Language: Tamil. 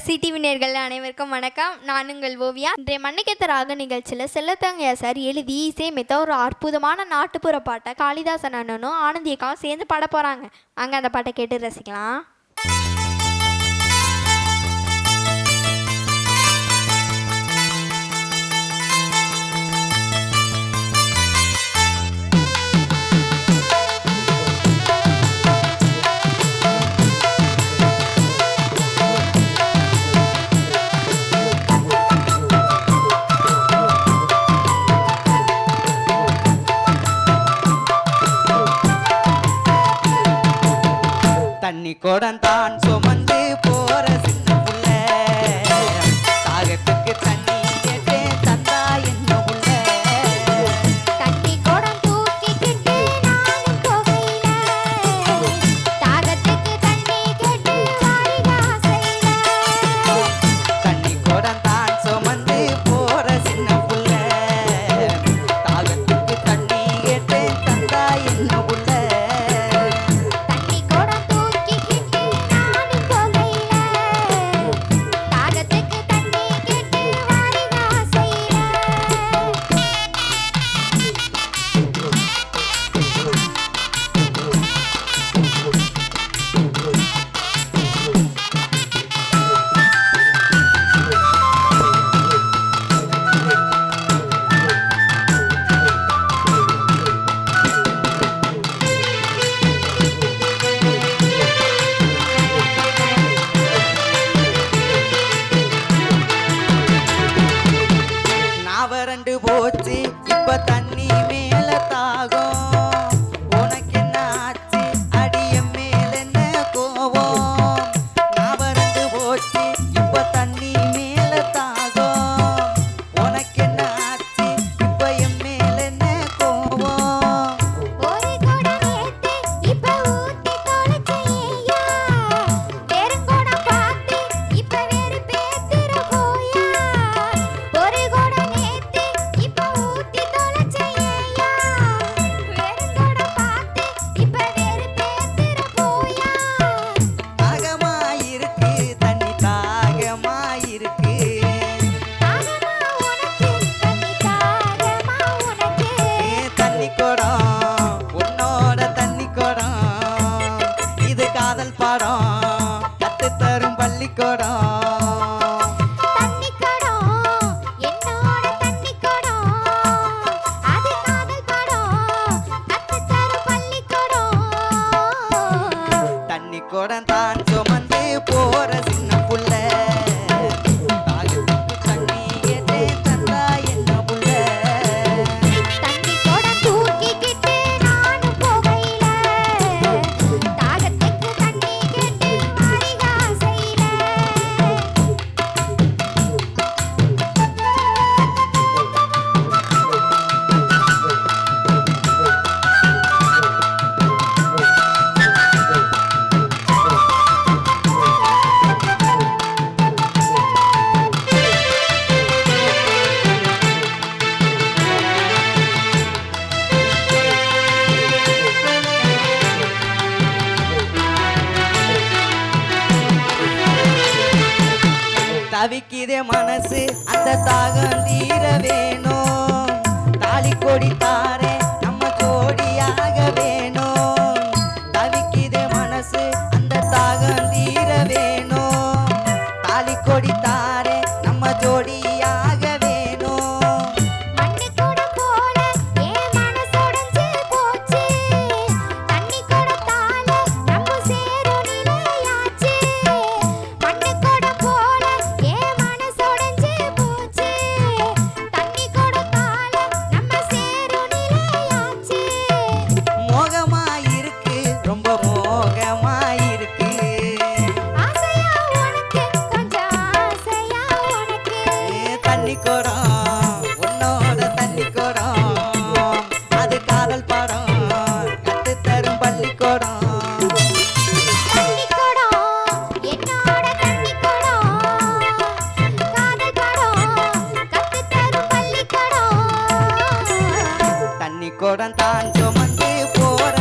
சிடிவி நேயர்கள் அனைவருக்கும் வணக்கம். நான் உங்கள் ஓவியா. இன்றைய மண்ணுக்கேத்த ராக நிகழ்ச்சியில் செல்லத்தங்கையா சார் எழுதி இசையமைத்த ஒரு அற்புதமான நாட்டுப்புற பாட்டை காளிதாசன் அண்ணனும் ஆனந்தியக்காவும் சேர்ந்து பாட போகிறாங்க. அங்கே அந்த பாட்டை கேட்டு ரசிக்கலாம். தண்ணி கொடந்தான் சுமந்து போற சின்ன புள்ள தாகத்துக்கு தண்ணி கேட்டு தந்தா என்ன புள்ள தண்ணி குடம் தூக்கிக்கிட்டு நானும் போகையில தாகத்துக்கு தண்ணி கேட்டு வாரிகாசையில தண்ணி கொடந்தான் சுமந்து போற சின்ன புள்ள தாகத்துக்கு தண்ணி கேட்டு தந்தா என்ன புள்ள வறண்டு போச்சு இப்ப தண்ணி மேல தாகம் உனக்கு என்ன ஆச்சு அடிய மேல என்ன கோவம் நான் வறண்டு போச்சு இப்ப தண்ணி மேல தாகம் உனக்கு என்ன ஆச்சு இப்ப என் மேல என்ன கோவம் ஒரு குடம் ஏத்து இப்ப ஊத்தி தொலைச்சையா பெருங்குடம் பார்த்து இப்ப வேறு பேத்துற போயா ஒரு குடம் இப்ப ஊத்தி தொலைச்சையா பெருங்குடம் பார்த்து இப்ப வேறு பேத்துற போயா தாகமாயிருக்கு தண்ணி தாகமாயிருக்கு தாகமா உனக்கு தண்ணி தாகமா உனக்கு தண்ணி குடம் உன்னோட தண்ணி குடம் இது காதல் பாடம் கத்து தரும் பள்ளிக்கூடம் தண்ணி குடம் என்னோட தண்ணி குடம் அது காதல் படம் கத்து தரும் பள்ளிக்கூடம் தண்ணி குடம் தான் சுமந்து போற சின்ன புள்ள தாகத்துக்கு தண்ணி கேட்டே தந்தா என்ன புள்ள தண்ணி குடம் தூக்கிக்கிட்டு நானும் போகையில தாகத்துக்கு தண்ணி கேட்டு வாரிகாசையில தவிக்கிதே மனசு அந்த தாகம் தீர வேணும் தாலி கொடி தாரே நம்ம ஜோடியாக வேணும் தவிக்கிதே மனசு அந்த தாகம் தீர வேணும் தாலி கொடி தாரே நம்ம ஜோடியாக வேணும் மண்ணு குடம் போல என் மனசொடைஞ்சு போச்சு தண்ணி குடத்தால நம்ம சேரும் நிலையாச்சு மண்ணு குடம் போல என் மனசொடைஞ்சு போச்சு தண்ணி குடத்தால நம்ம சேரும் நிலையாச்சு மோகமாயிருக்கு ரொம்ப மோகமாயிருக்கு ஆசையா உனக்கு கொஞ்சம் ஆசையா உனக்கு தண்ணி குடம் உன்னோட தண்ணி குடம் அது காதல் பாடம் கத்து தரும் பள்ளிக்கூடம் தண்ணி குடம் என்னோட தண்ணி குடம் காதல் படம் கத்து தரும் பள்ளிக்கூடம் தண்ணி குடம் தான் சுமந்து போற